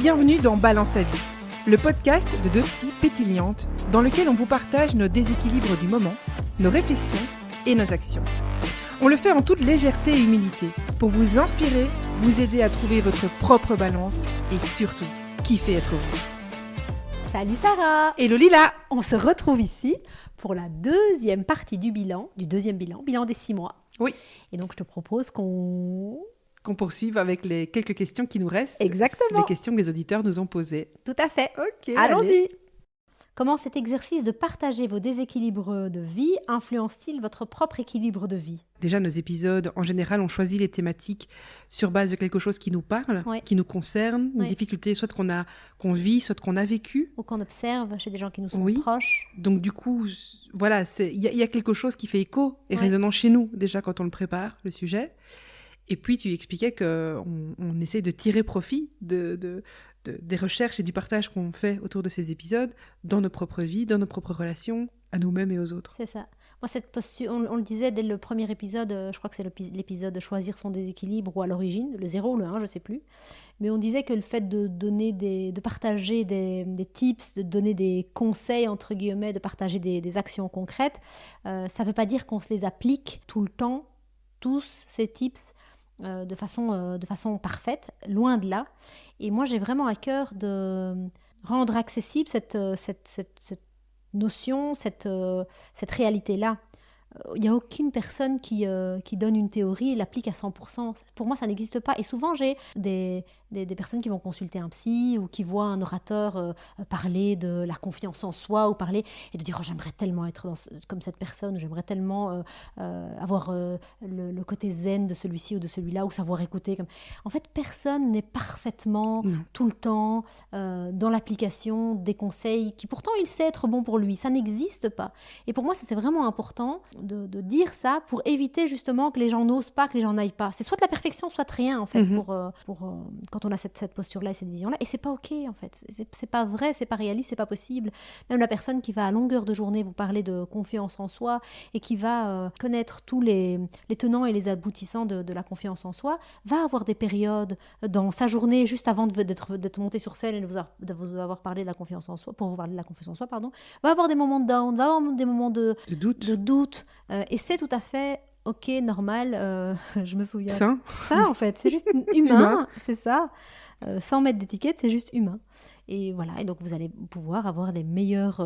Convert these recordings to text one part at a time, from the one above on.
Bienvenue dans Balance ta vie, le podcast de deux psys pétillantes dans lequel on vous partage nos déséquilibres du moment, nos réflexions et nos actions. On le fait en toute légèreté et humilité pour vous inspirer, vous aider à trouver votre propre balance et surtout, kiffer être vous. Salut Sarah! Hello Lila! On se retrouve ici pour la deuxième partie du deuxième bilan des 6 mois. Oui. Et donc je te propose qu'on poursuive avec les quelques questions qui nous restent. Exactement. Les questions que les auditeurs nous ont posées. Tout à fait. Ok, Allons-y. allez. Comment cet exercice de partager vos déséquilibres de vie influence-t-il votre propre équilibre de vie? Déjà, nos épisodes, en général, on choisit les thématiques sur base de quelque chose qui nous parle, Ouais. qui nous concerne, une Ouais. difficulté soit qu'on vit, soit qu'on a vécu. Ou qu'on observe chez des gens qui nous sont Oui. proches? Donc du coup, voilà, il y a quelque chose qui fait écho et Ouais. résonnant chez nous, déjà quand on le prépare, le sujet. Et puis tu expliquais qu'on essaie de tirer profit des recherches et du partage qu'on fait autour de ces épisodes dans nos propres vies, dans nos propres relations, à nous-mêmes et aux autres. C'est ça. Moi, cette posture, on le disait dès le premier épisode, je crois que c'est l'épisode de choisir son déséquilibre ou à l'origine, le 0 ou le 1, je sais plus. Mais on disait que le fait de partager des tips, de donner des conseils, entre guillemets, de partager des actions concrètes, ça ne veut pas dire qu'on se les applique tout le temps, tous ces tips, de façon parfaite, loin de là. Et moi, j'ai vraiment à cœur de rendre accessible cette notion, cette réalité-là. Il n'y a aucune personne qui donne une théorie et l'applique à 100%. Pour moi, ça n'existe pas. Et souvent, j'ai des personnes qui vont consulter un psy ou qui voient un orateur parler de la confiance en soi ou parler et de dire oh, j'aimerais tellement être comme cette personne, j'aimerais tellement avoir le côté zen de celui-ci ou de celui-là ou savoir écouter. En fait, personne n'est parfaitement tout le temps dans l'application des conseils qui pourtant il sait être bon pour lui. Ça n'existe pas. Et pour moi, ça, c'est vraiment important de dire ça pour éviter justement que les gens n'osent pas, que les gens n'aillent pas. C'est soit de la perfection, soit de rien en fait quand on a cette posture-là et cette vision-là. Et c'est pas ok en fait. C'est pas vrai, c'est pas réaliste, c'est pas possible. Même la personne qui va à longueur de journée vous parler de confiance en soi et qui va connaître tous les tenants et les aboutissants de la confiance en soi, va avoir des périodes dans sa journée juste avant d'être monté sur scène et de vous avoir parlé de la confiance en soi, pour vous parler de la confiance en soi, pardon, va avoir des moments de down, va avoir des moments de doute. Et c'est tout à fait ok, normal, je me souviens. Ça, en fait, c'est juste humain, c'est ça. Sans mettre d'étiquette, c'est juste humain. Et voilà, et donc vous allez pouvoir avoir des meilleurs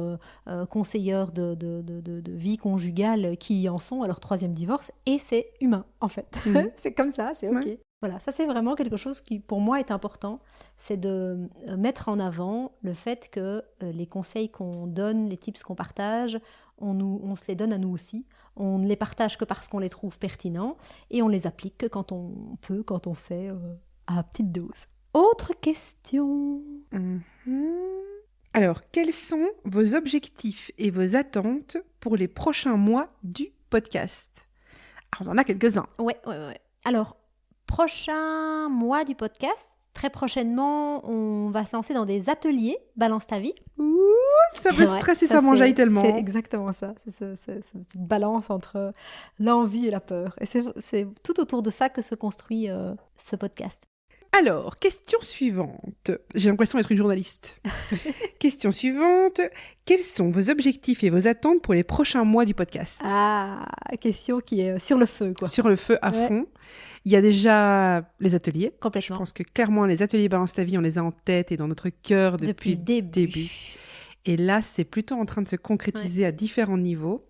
conseilleurs de vie conjugale qui en sont à leur 3e divorce. Et c'est humain, en fait. C'est comme ça, c'est ok. Ouais. Voilà, ça c'est vraiment quelque chose qui pour moi est important, c'est de mettre en avant le fait que les conseils qu'on donne, les tips qu'on partage, on se les donne à nous aussi. On ne les partage que parce qu'on les trouve pertinents et on les applique que quand on peut, quand on sait, à petite dose. Autre question. Alors, quels sont vos objectifs et vos attentes pour les prochains mois du podcast? Alors, on en a quelques-uns. Ouais. Alors, prochain mois du podcast, très prochainement, on va se lancer dans des ateliers Balance ta vie. Ouh, ça me stresse et ça m'enjaille tellement. C'est exactement ça. C'est cette balance entre l'envie et la peur. Et c'est tout autour de ça que se construit ce podcast. Alors, question suivante. J'ai l'impression d'être une journaliste. Question suivante. Quels sont vos objectifs et vos attentes pour les prochains mois du podcast? Ah, question qui est sur le feu, quoi. Sur le feu à fond. Il y a déjà les ateliers. Complètement. Je pense que clairement, les ateliers Balance ta vie, on les a en tête et dans notre cœur depuis le début. Et là, c'est plutôt en train de se concrétiser à différents niveaux,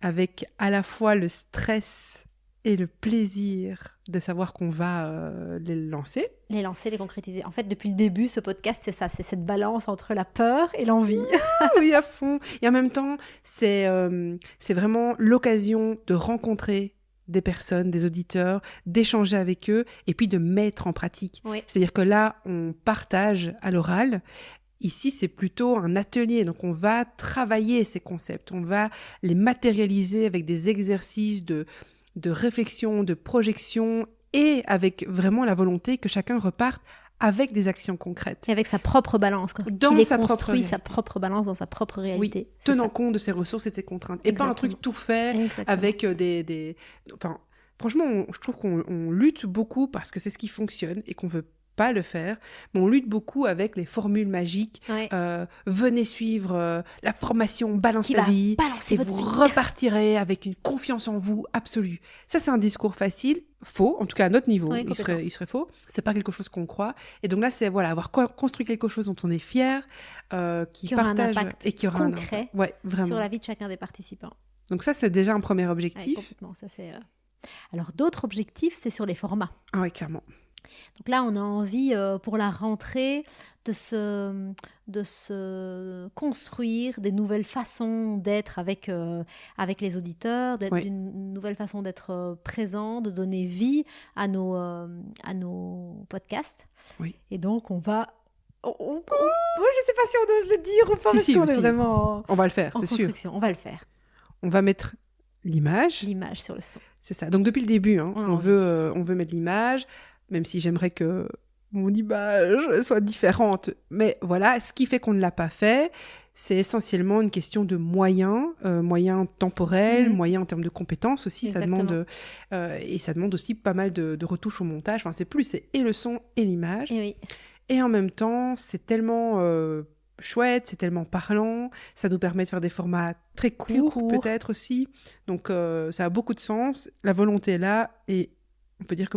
avec à la fois le stress et le plaisir de savoir qu'on va les lancer. Les lancer, les concrétiser. En fait, depuis le début, ce podcast, c'est ça, c'est cette balance entre la peur et l'envie. Oui, à fond. Et en même temps, c'est vraiment l'occasion de rencontrer des personnes, des auditeurs, d'échanger avec eux et puis de mettre en pratique. Oui. C'est-à-dire que là, on partage à l'oral. Ici, c'est plutôt un atelier. Donc, on va travailler ces concepts. On va les matérialiser avec des exercices de réflexion, de projection et avec vraiment la volonté que chacun reparte avec des actions concrètes. Et avec sa propre balance, quoi. Dans sa propre balance, dans sa propre réalité. Oui, tenant compte de ses ressources et de ses contraintes. Et pas un truc tout fait avec des... Enfin, franchement, je trouve qu'on lutte beaucoup parce que c'est ce qui fonctionne et qu'on veut pas à le faire, mais on lutte beaucoup avec les formules magiques. Ouais. Venez suivre la formation Balance Qui ta va vie balancer et votre vous vie. repartirez avec une confiance en vous absolue. Ça, c'est un discours facile, faux, en tout cas à notre niveau, Oui, il serait faux. C'est pas quelque chose qu'on croit. Et donc là, c'est avoir construit quelque chose dont on est fier, qui aura partage un impact et qui aura concret un impact. Ouais, vraiment. sur la vie de chacun des participants. Donc ça, c'est déjà un premier Ouais, objectif. complètement, ça c'est... Alors d'autres objectifs, c'est sur les formats. Ah oui, clairement. Donc là, on a envie pour la rentrée de se construire des nouvelles façons d'être avec les auditeurs, Oui. d'une nouvelle façon d'être présent, de donner vie à nos podcasts. Oui. Et donc, on va... je ne sais pas si on ose le dire ou pas, parce qu'on est vraiment on va le faire, en c'est sûr. construction. On va le faire. On va mettre l'image. L'image sur le son. C'est ça. Donc depuis le début, On a on veut mettre l'image, même si j'aimerais que mon image soit différente. Mais voilà, ce qui fait qu'on ne l'a pas fait, c'est essentiellement une question de moyens, moyens temporels, moyens en termes de compétences aussi. Exactement. Ça demande aussi pas mal de retouches au montage. Enfin, c'est et le son et l'image. Et oui. Et en même temps, c'est tellement chouette, c'est tellement parlant, ça nous permet de faire des formats très courts, peut-être aussi. Donc ça a beaucoup de sens, la volonté est là, et on peut dire que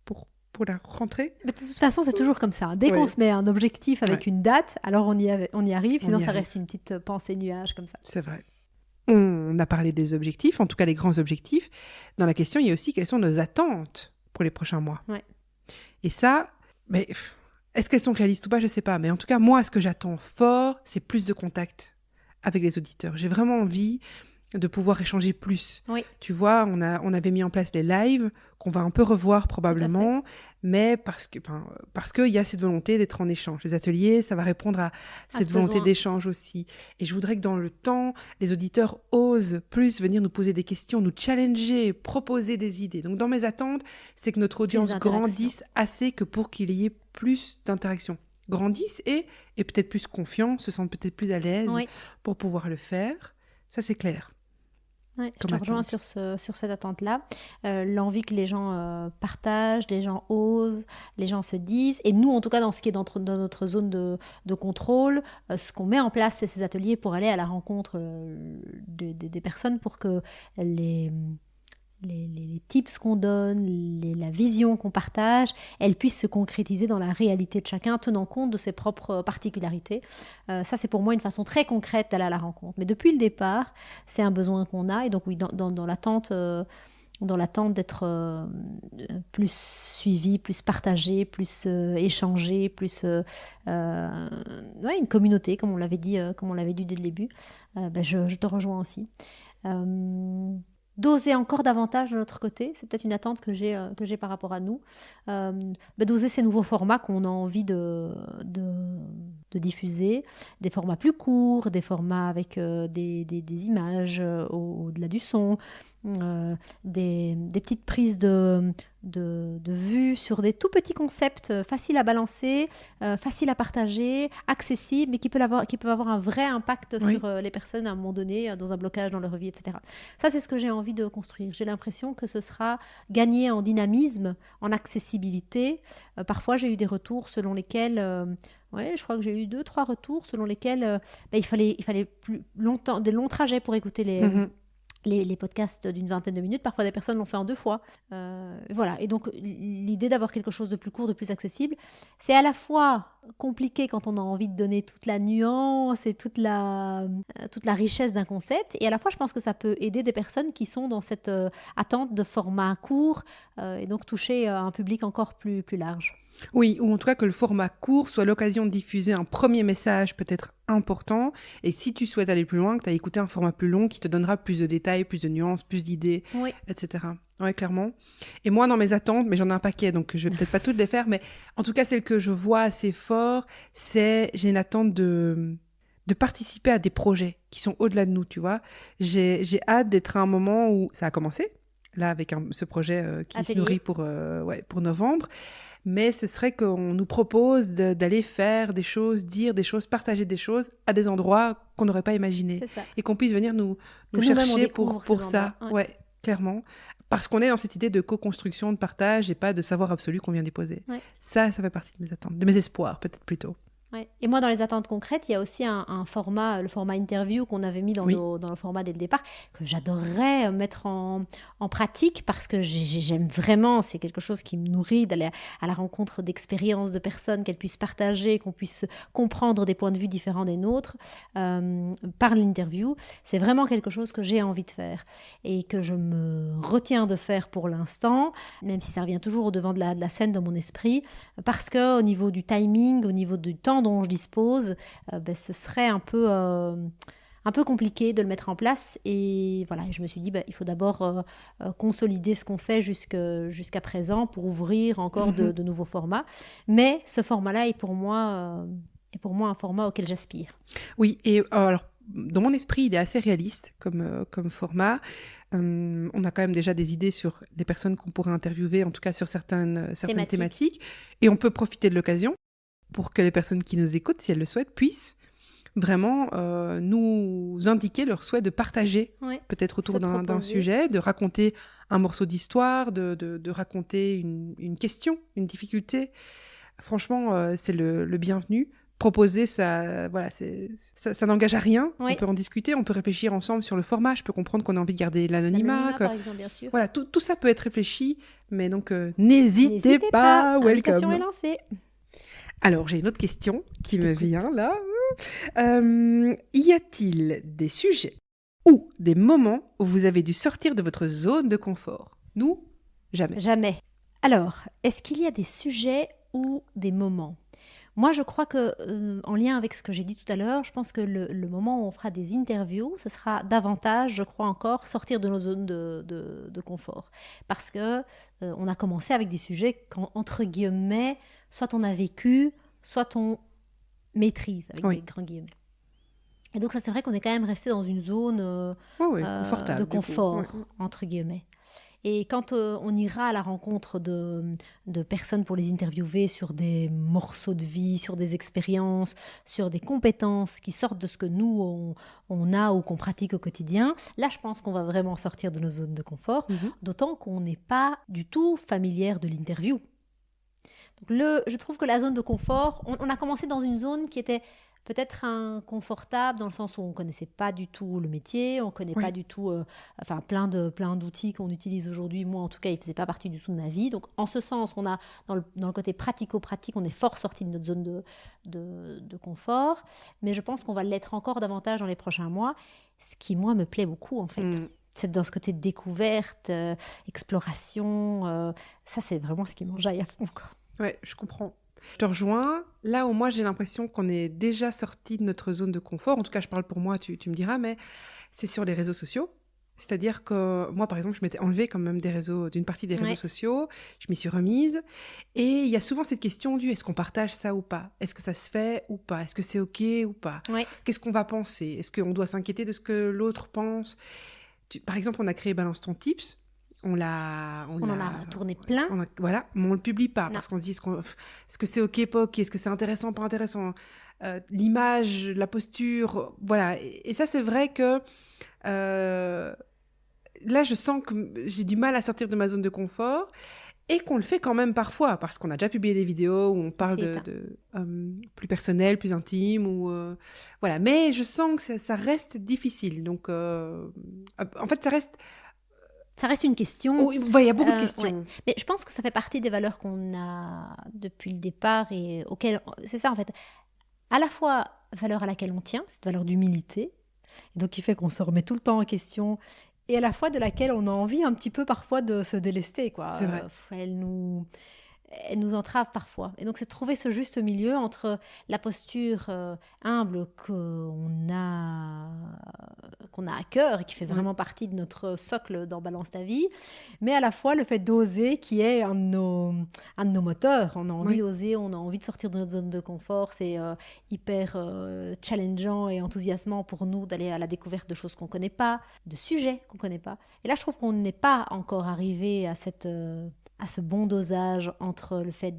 pour la rentrée... Mais de toute façon, c'est toujours comme ça. Dès qu'on se met un objectif avec une date, alors on y arrive, sinon ça reste une petite pensée nuage comme ça. C'est vrai. On a parlé des objectifs, en tout cas les grands objectifs. Dans la question, il y a aussi quelles sont nos attentes pour les prochains mois. Ouais. Et ça, est-ce qu'elles sont réalistes ou pas, je ne sais pas. Mais en tout cas, moi, ce que j'attends fort, c'est plus de contact avec les auditeurs. J'ai vraiment envie de pouvoir échanger plus. Oui. Tu vois, on avait mis en place les lives, qu'on va un peu revoir probablement, mais parce qu'il y a cette volonté d'être en échange. Les ateliers, ça va répondre à cette volonté d'échange aussi. Et je voudrais que dans le temps, les auditeurs osent plus venir nous poser des questions, nous challenger, proposer des idées. Donc dans mes attentes, c'est que notre audience grandisse assez que pour qu'il y ait plus d'interactions. Grandisse et peut-être plus confiants, se sentent peut-être plus à l'aise pour pouvoir le faire. Ça, c'est clair. Ouais, je te rejoins sur cette attente-là. L'envie que les gens partagent, les gens osent, les gens se disent. Et nous, en tout cas, dans ce qui est dans notre zone de contrôle, ce qu'on met en place, c'est ces ateliers pour aller à la rencontre des personnes pour que les tips qu'on donne, la vision qu'on partage, elle puisse se concrétiser dans la réalité de chacun, tenant compte de ses propres particularités. Ça, c'est pour moi une façon très concrète d'aller à la rencontre. Mais depuis le départ, c'est un besoin qu'on a. Et donc, oui, dans l'attente d'être plus suivi, plus partagé, plus échangé, plus une communauté, comme on l'avait dit dès le début, je te rejoins aussi. D'oser encore davantage de notre côté, c'est peut-être une attente que j'ai par rapport à nous, d'oser ces nouveaux formats qu'on a envie de diffuser, des formats plus courts, des formats avec des images au-delà du son, des petites prises de vue sur des tout petits concepts faciles à balancer, faciles à partager, accessibles, mais qui peuvent avoir un vrai impact sur les personnes à un moment donné, dans un blocage dans leur vie, etc. Ça, c'est ce que j'ai envie de construire. J'ai l'impression que ce sera gagné en dynamisme, en accessibilité. Parfois, j'ai eu des retours selon lesquels... je crois que j'ai eu 2-3 retours selon lesquels il fallait plus longtemps, des longs trajets pour écouter les podcasts d'une vingtaine de minutes. Parfois, des personnes l'ont fait en 2 fois. Voilà. Et donc, l'idée d'avoir quelque chose de plus court, de plus accessible, c'est à la fois compliqué quand on a envie de donner toute la nuance et toute la richesse d'un concept. Et à la fois, je pense que ça peut aider des personnes qui sont dans cette attente de format court et donc toucher un public encore plus large. Oui, ou en tout cas que le format court soit l'occasion de diffuser un premier message peut-être important, et si tu souhaites aller plus loin, que tu as écouté un format plus long qui te donnera plus de détails, plus de nuances, plus d'idées, etc. Oui, clairement. Et moi, dans mes attentes, mais j'en ai un paquet, donc je vais peut-être pas toutes les faire, mais en tout cas, celle que je vois assez fort, j'ai une attente de participer à des projets qui sont au-delà de nous, tu vois. J'ai hâte d'être à un moment où ça a commencé, là, avec ce projet qui se nourrit pour novembre. Mais ce serait qu'on nous propose d'aller faire des choses, dire des choses, partager des choses à des endroits qu'on n'aurait pas imaginés. Et qu'on puisse venir nous chercher pour ça. Ouais, clairement. Parce qu'on est dans cette idée de co-construction, de partage et pas de savoir absolu qu'on vient déposer. Ouais. Ça fait partie de mes attentes, de mes espoirs peut-être plutôt. Ouais. Et moi, dans les attentes concrètes, il y a aussi un format, le format interview qu'on avait mis dans le format dès le départ, que j'adorerais mettre en pratique parce que j'aime vraiment, c'est quelque chose qui me nourrit d'aller à la rencontre d'expériences, de personnes, qu'elles puissent partager, qu'on puisse comprendre des points de vue différents des nôtres par l'interview. C'est vraiment quelque chose que j'ai envie de faire et que je me retiens de faire pour l'instant, même si ça revient toujours au devant de la scène dans mon esprit, parce qu'au niveau du timing, au niveau du temps dont je dispose, ce serait un peu compliqué de le mettre en place. Et voilà, je me suis dit, il faut d'abord consolider ce qu'on fait jusqu'à présent pour ouvrir encore de nouveaux formats. Mais ce format-là est pour moi un format auquel j'aspire. Oui, et alors, dans mon esprit, il est assez réaliste comme format. On a quand même déjà des idées sur les personnes qu'on pourrait interviewer, en tout cas sur certaines thématiques. Et on peut profiter de l'occasion pour que les personnes qui nous écoutent, si elles le souhaitent, puissent vraiment nous indiquer leur souhait de partager, peut-être autour d'un sujet, de raconter un morceau d'histoire, de raconter une question, une difficulté. Franchement, c'est le bienvenu. Proposer, ça n'engage à rien. Oui. On peut en discuter, on peut réfléchir ensemble sur le format. Je peux comprendre qu'on a envie de garder l'anonymat. Par exemple, bien sûr. Voilà, tout ça peut être réfléchi, mais donc n'hésitez pas. Welcome. L'invitation est lancée. Alors, j'ai une autre question qui me vient là. Y a-t-il des sujets ou des moments où vous avez dû sortir de votre zone de confort ? Nous, jamais. Jamais. Alors, est-ce qu'il y a des sujets ou des moments ? Moi, je crois que, en lien avec ce que j'ai dit tout à l'heure, je pense que le moment où on fera des interviews, ce sera davantage, je crois encore, sortir de nos zones de confort. Parce que on a commencé avec des sujets qu'entre guillemets, soit on a vécu, soit on maîtrise, avec des grands guillemets. Et donc ça, c'est vrai qu'on est quand même resté dans une zone confortable, de confort, entre guillemets. Et quand on ira à la rencontre de personnes pour les interviewer sur des morceaux de vie, sur des expériences, sur des compétences qui sortent de ce que nous, on a ou qu'on pratique au quotidien, là, je pense qu'on va vraiment sortir de nos zones de confort, d'autant qu'on n'est pas du tout familière de l'interview. Donc je trouve que la zone de confort, on a commencé dans une zone qui était peut-être inconfortable dans le sens où on ne connaissait pas du tout le métier, on ne connaît pas du tout plein d'outils qu'on utilise aujourd'hui. Moi, en tout cas, ils ne faisaient pas partie du tout de ma vie. Donc, en ce sens, on a dans le côté pratico-pratique, on est fort sorti de notre zone de confort. Mais je pense qu'on va l'être encore davantage dans les prochains mois, ce qui, moi, me plaît beaucoup, en fait. C'est dans ce côté de découverte, exploration. Ça, c'est vraiment ce qui m'enjaille à fond, quoi. Ouais, je comprends. Je te rejoins. Là où moi, j'ai l'impression qu'on est déjà sorti de notre zone de confort. En tout cas, je parle pour moi, tu me diras, mais c'est sur les réseaux sociaux. C'est-à-dire que moi, par exemple, je m'étais enlevée quand même d'une partie des réseaux sociaux. Je m'y suis remise. Et il y a souvent cette question du est-ce qu'on partage ça ou pas ? Est-ce que ça se fait ou pas ? Est-ce que c'est OK ou pas ? Qu'est-ce qu'on va penser ? Est-ce qu'on doit s'inquiéter de ce que l'autre pense ? Par exemple, on a créé Balance ton Tips. On en a tourné plein. Mais on ne le publie pas parce qu'on se dit est-ce que c'est OK, pas OK ? Est-ce que c'est intéressant, pas intéressant ? L'image, la posture, voilà. Et ça, c'est vrai que là, je sens que j'ai du mal à sortir de ma zone de confort et qu'on le fait quand même parfois parce qu'on a déjà publié des vidéos où on parle de plus personnel, plus intime. Voilà. Mais je sens que ça reste difficile. Donc, en fait, ça reste une question. Il y a beaucoup de questions. Mais je pense que ça fait partie des valeurs qu'on a depuis le départ et auxquelles... C'est ça, en fait. À la fois, valeur à laquelle on tient, cette valeur d'humilité, et donc qui fait qu'on se remet tout le temps en question, et à la fois de laquelle on a envie un petit peu parfois de se délester, quoi. C'est vrai. Elle nous entrave parfois. Et donc, c'est de trouver ce juste milieu entre la posture humble qu'on a à cœur et qui fait vraiment partie de notre socle dans Balance ta vie, mais à la fois le fait d'oser qui est un de nos moteurs. On a envie d'oser, on a envie de sortir de notre zone de confort. C'est hyper challengeant et enthousiasmant pour nous d'aller à la découverte de choses qu'on ne connaît pas, de sujets qu'on ne connaît pas. Et là, je trouve qu'on n'est pas encore arrivé à cette à ce bon dosage entre le fait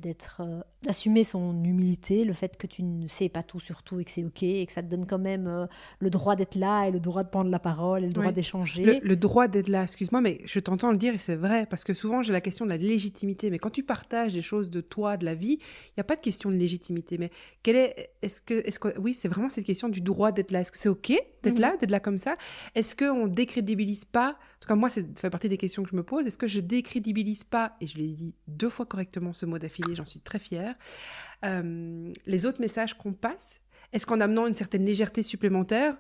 d'assumer son humilité, le fait que tu ne sais pas tout sur tout et que c'est ok et que ça te donne quand même le droit d'être là et le droit de prendre la parole et le droit d'échanger. Le droit d'être là, excuse-moi, mais je t'entends le dire et c'est vrai, parce que souvent j'ai la question de la légitimité, mais quand tu partages des choses de toi, de la vie, il n'y a pas de question de légitimité, mais oui, c'est vraiment cette question du droit d'être là. Est-ce que c'est ok d'être là comme ça? Est-ce qu'on décrédibilise pas, en tout cas moi ça fait partie des questions que je me pose, est-ce que je décrédibilise pas, et je l'ai dit 2 fois correctement ce mot d'affilée, j'en suis très fière, les autres messages qu'on passe? Est-ce qu'en amenant une certaine légèreté supplémentaire,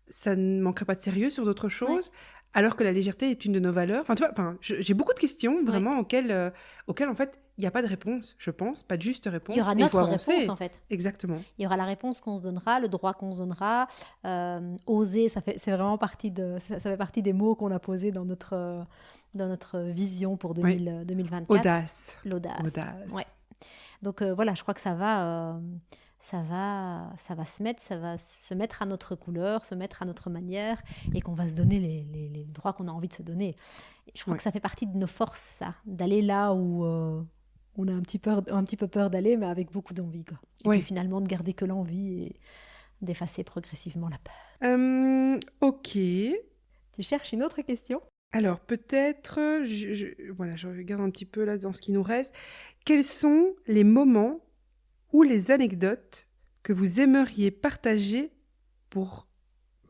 ça ne manquerait pas de sérieux sur d'autres choses, alors que la légèreté est une de nos valeurs? Enfin, tu vois, j'ai beaucoup de questions vraiment auxquelles en fait, il n'y a pas de réponse, je pense, pas de juste réponse. Il y aura notre réponse, en fait. Exactement. Il y aura la réponse qu'on se donnera, le droit qu'on se donnera. Oser, c'est vraiment ça fait partie des mots qu'on a posés dans notre vision pour 2024. Audace. L'audace. Ouais. Donc voilà, je crois que ça va se mettre à notre couleur, se mettre à notre manière, et qu'on va se donner les droits qu'on a envie de se donner. Et je crois que ça fait partie de nos forces, ça, d'aller là où on a un petit peu peur d'aller, mais avec beaucoup d'envie, quoi. Et puis finalement de garder que l'envie et d'effacer progressivement la peur. Ok. Tu cherches une autre question? Alors peut-être, je regarde un petit peu là dans ce qui nous reste. Quels sont les moments ou les anecdotes que vous aimeriez partager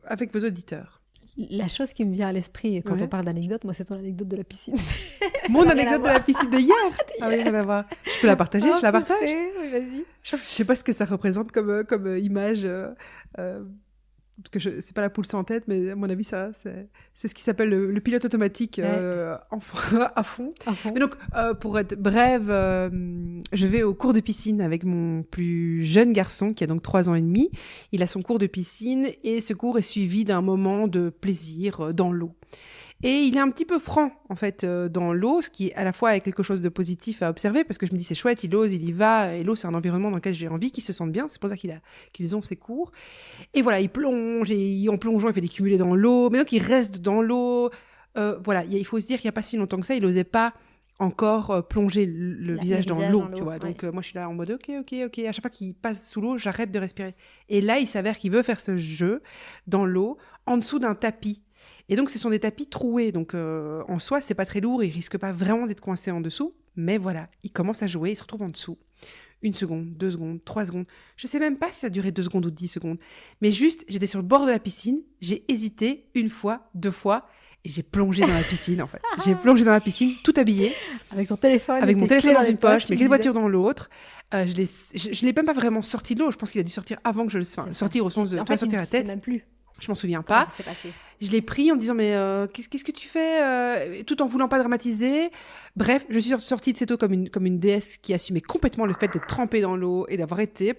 avec vos auditeurs? La chose qui me vient à l'esprit quand on parle d'anecdote, moi c'est ton anecdote de la piscine. Mon anecdote de la piscine de hier. Ah oui, rien à voir. Je peux la partager, je la partage. Oui, vas-y. Je sais pas ce que ça représente comme image, parce que c'est pas la poule sans tête, mais à mon avis c'est ce qui s'appelle le pilote automatique à fond. Mais donc pour être brève, je vais au cours de piscine avec mon plus jeune garçon qui a donc 3 ans et demi. Il a son cours de piscine et ce cours est suivi d'un moment de plaisir dans l'eau. Et il est un petit peu franc, en fait, dans l'eau, ce qui, à la fois, est quelque chose de positif à observer, parce que je me dis, c'est chouette, il ose, il y va, et l'eau, c'est un environnement dans lequel j'ai envie qu'ils se sentent bien, c'est pour ça qu'ils ont ces cours. Et voilà, il plonge, et en plongeant, il fait des cumulés dans l'eau, mais donc il reste dans l'eau. Voilà, il faut se dire qu'il n'y a pas si longtemps que ça, il n'osait pas encore plonger le visage dans l'eau, tu vois. Donc moi, je suis là en mode, ok. À chaque fois qu'il passe sous l'eau, j'arrête de respirer. Et là, il s'avère qu'il veut faire ce jeu dans l'eau, en dessous d'un tapis. Et donc, ce sont des tapis troués. Donc, en soi, c'est pas très lourd. Il risque pas vraiment d'être coincé en dessous. Mais voilà, il commence à jouer. Il se retrouve en dessous. 1 seconde, 2 secondes, 3 secondes. Je sais même pas si ça a duré 2 secondes ou 10 secondes. Mais juste, j'étais sur le bord de la piscine. J'ai hésité 1 fois, 2 fois. Et j'ai plongé dans la piscine, en fait. J'ai plongé dans la piscine, tout habillée. Avec ton téléphone. Avec mon téléphone dans une poche, mes clés de voiture dans l'autre. Je l'ai même pas vraiment sorti de l'eau. Je pense qu'il a dû sortir avant que je le sorte. Sortir au sens de sortir la tête. Même plus. Je m'en souviens pas. Ça s'est passé. Je l'ai pris en me disant mais qu'est-ce que tu fais tout en voulant pas dramatiser. Bref, je suis sortie de cette eau comme une déesse qui assumait complètement le fait d'être trempée dans l'eau et d'avoir été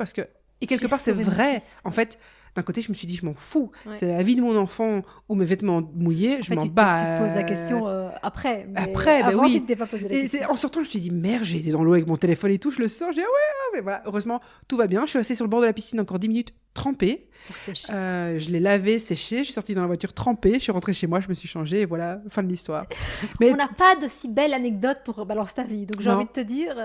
et quelque part c'est vrai. En fait, d'un côté, je me suis dit je m'en fous. Ouais. C'est la vie de mon enfant ou mes vêtements mouillés, je m'en bats. Tu te poses la question après. Mais après, avant, oui. tu ne t'es pas posé la question. En sortant, je me suis dit merde, j'ai été dans l'eau avec mon téléphone et tout, je le sens. J'ai dit mais voilà, heureusement tout va bien. Je suis restée sur le bord de la piscine encore 10 minutes trempée. Je l'ai lavé, séché, je suis sortie dans la voiture trempée, je suis rentrée chez moi, je me suis changée et voilà, fin de l'histoire. Mais on n'a pas de si belle anecdote pour Balance ta vie, donc j'ai envie de te dire,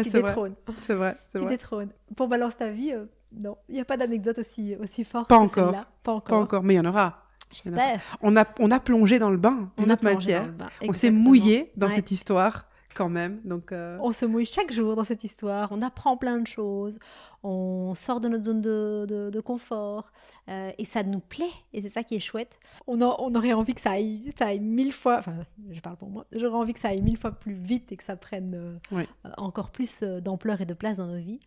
tu détrônes. C'est vrai. Tu détrônes. Pour Balance ta vie, non, il n'y a pas d'anecdote aussi forte pas que encore. Celle-là. Pas encore, mais il y en aura. J'espère. On a plongé dans le bain d'une autre matière. On s'est mouillé dans cette histoire. Quand même, donc on se mouille chaque jour dans cette histoire, on apprend plein de choses, on sort de notre zone de confort et ça nous plaît et c'est ça qui est chouette. On aurait envie que ça aille 1000 fois, enfin je parle pour moi, j'aurais envie que ça aille 1000 fois plus vite et que ça prenne encore plus d'ampleur et de place dans nos vies.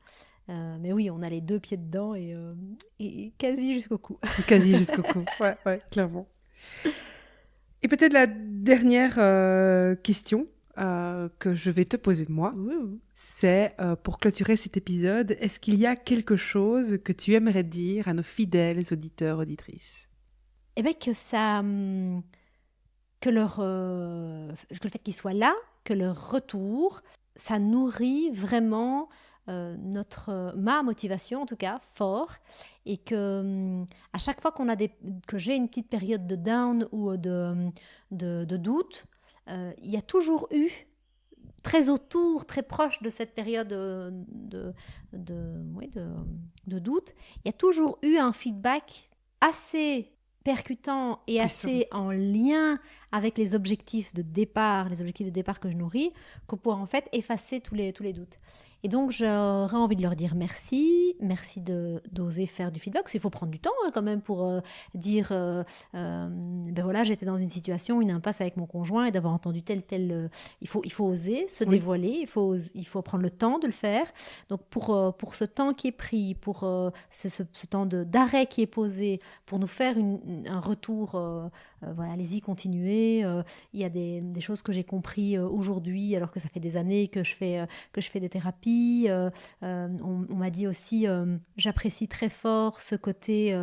Mais oui, on a les 2 pieds dedans et quasi jusqu'au cou. Quasi jusqu'au cou, ouais, clairement. Et peut-être la dernière question que je vais te poser moi, c'est pour clôturer cet épisode, est-ce qu'il y a quelque chose que tu aimerais dire à nos fidèles auditeurs, auditrices? Eh bien que le fait qu'ils soient là, que leur retour, ça nourrit vraiment ma motivation en tout cas fort, et que à chaque fois que j'ai une petite période de down ou de doute, il y a toujours eu très autour, très proche de cette période de doute, il y a toujours eu un feedback assez percutant et assez en lien avec les objectifs de départ que je nourris, que pour en fait effacer tous les doutes. Et donc, j'aurais envie de leur dire merci d'oser faire du feedback, parce qu'il faut prendre du temps quand même pour dire, ben voilà, j'étais dans une situation, une impasse avec mon conjoint, et d'avoir entendu tel, il faut oser se dévoiler, il faut prendre le temps de le faire. Donc, pour ce temps qui est pris, pour ce temps d'arrêt qui est posé, pour nous faire un retour, voilà, allez-y, continuez. Il y a des choses que j'ai compris aujourd'hui, alors que ça fait des années que je fais des thérapies. On m'a dit aussi, j'apprécie très fort ce côté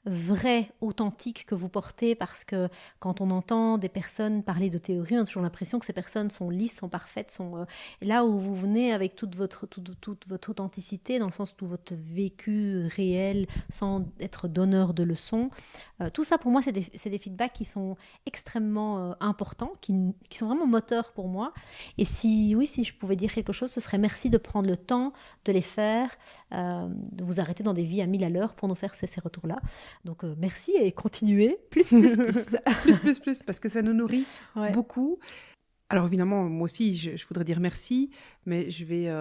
vrai, authentique que vous portez, parce que quand on entend des personnes parler de théorie, on a toujours l'impression que ces personnes sont lisses, sont parfaites, là où vous venez avec toute votre authenticité, dans le sens tout votre vécu réel, sans être donneur de leçons. Tout ça, pour moi, c'est des feedbacks qui sont extrêmement importants, qui sont vraiment moteurs pour moi. Et si je pouvais dire quelque chose, ce serait merci de prendre le temps de les faire, de vous arrêter dans des vies à 1000 à l'heure pour nous faire ces retours-là. Donc merci et continuez, plus. plus, parce que ça nous nourrit beaucoup. Alors évidemment, moi aussi, je voudrais dire merci, mais je vais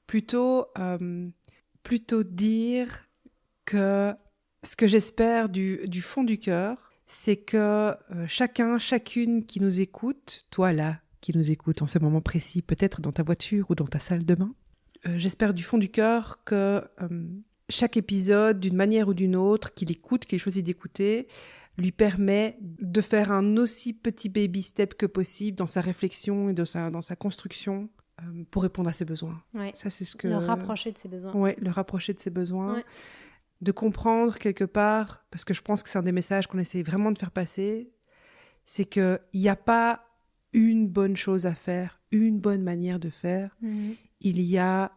plutôt dire que ce que j'espère du fond du cœur, c'est que chacune qui nous écoute, toi là, qui nous écoute en ce moment précis, peut-être dans ta voiture ou dans ta salle de bain, j'espère du fond du cœur que chaque épisode, d'une manière ou d'une autre, qu'il choisit d'écouter, lui permet de faire un aussi petit baby step que possible dans sa réflexion et dans sa construction pour répondre à ses besoins. Ouais. Ça, c'est ce que... Le rapprocher de ses besoins. Oui, le rapprocher de ses besoins. Ouais. De comprendre quelque part, parce que je pense que c'est un des messages qu'on essaie vraiment de faire passer, c'est qu'il n'y a pas une bonne chose à faire, une bonne manière de faire. Il y a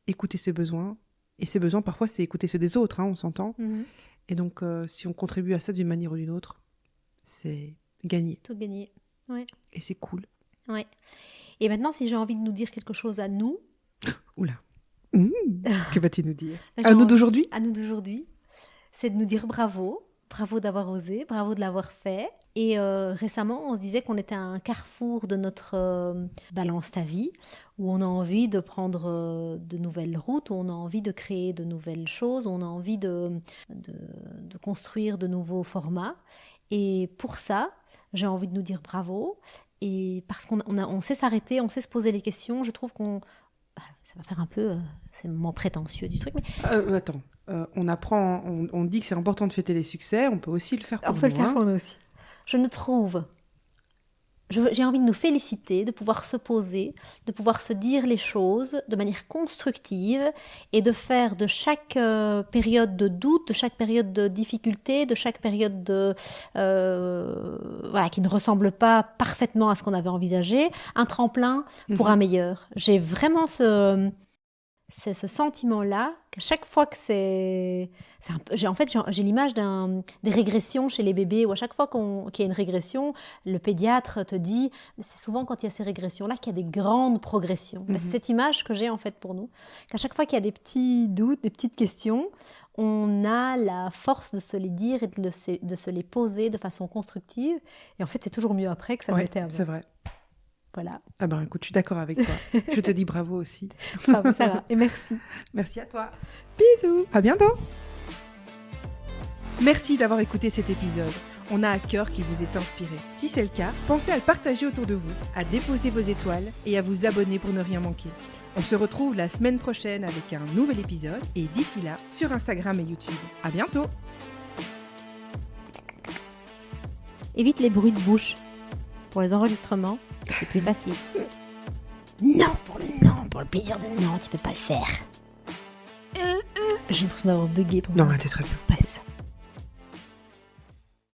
écouter ses besoins. Et ces besoins, parfois, c'est écouter ceux des autres, on s'entend. Et donc, si on contribue à ça d'une manière ou d'une autre, c'est gagné. Tout gagné, ouais. Et c'est cool. Ouais. Et maintenant, si j'ai envie de nous dire quelque chose à nous... Oula. Que vas-tu nous dire ? À nous d'aujourd'hui ? À nous d'aujourd'hui. C'est de nous dire bravo. Bravo d'avoir osé, bravo de l'avoir fait. Et récemment, on se disait qu'on était à un carrefour de notre balance ta vie, où on a envie de prendre de nouvelles routes, où on a envie de créer de nouvelles choses, où on a envie de construire de nouveaux formats. Et pour ça, j'ai envie de nous dire bravo. Et parce qu'on sait s'arrêter, on sait se poser les questions, je trouve qu'on... Ça va faire un peu... c'est le moment prétentieux du truc, mais... Attends, on apprend, on dit que c'est important de fêter les succès, on peut aussi le faire pour nous. On peut le faire pour nous aussi. Je ne trouve... J'ai envie de nous féliciter, de pouvoir se poser, de pouvoir se dire les choses de manière constructive et de faire de chaque période de doute, de chaque période de difficulté, de chaque période qui ne ressemble pas parfaitement à ce qu'on avait envisagé, un tremplin pour un meilleur. J'ai vraiment ce sentiment-là, qu'à chaque fois que j'ai l'image des régressions chez les bébés, où à chaque fois qu'il y a une régression, le pédiatre te dit, c'est souvent quand il y a ces régressions-là qu'il y a des grandes progressions. C'est cette image que j'ai en fait pour nous, qu'à chaque fois qu'il y a des petits doutes, des petites questions, on a la force de se les dire et de se les poser de façon constructive, et en fait c'est toujours mieux après que ça n'était avant. C'est vrai. Voilà. Ah ben écoute, je suis d'accord avec toi. Je te dis bravo aussi. Bravo, Sarah. Et merci. Merci à toi. Bisous. À bientôt. Merci d'avoir écouté cet épisode. On a à cœur qu'il vous ait inspiré. Si c'est le cas, pensez à le partager autour de vous, à déposer vos étoiles et à vous abonner pour ne rien manquer. On se retrouve la semaine prochaine avec un nouvel épisode et d'ici là, sur Instagram et YouTube. À bientôt. Évite les bruits de bouche. Pour les enregistrements, c'est plus facile. Non, pour le plaisir de non, tu peux pas le faire. J'ai l'impression d'avoir bugué. Non, t'es très bien.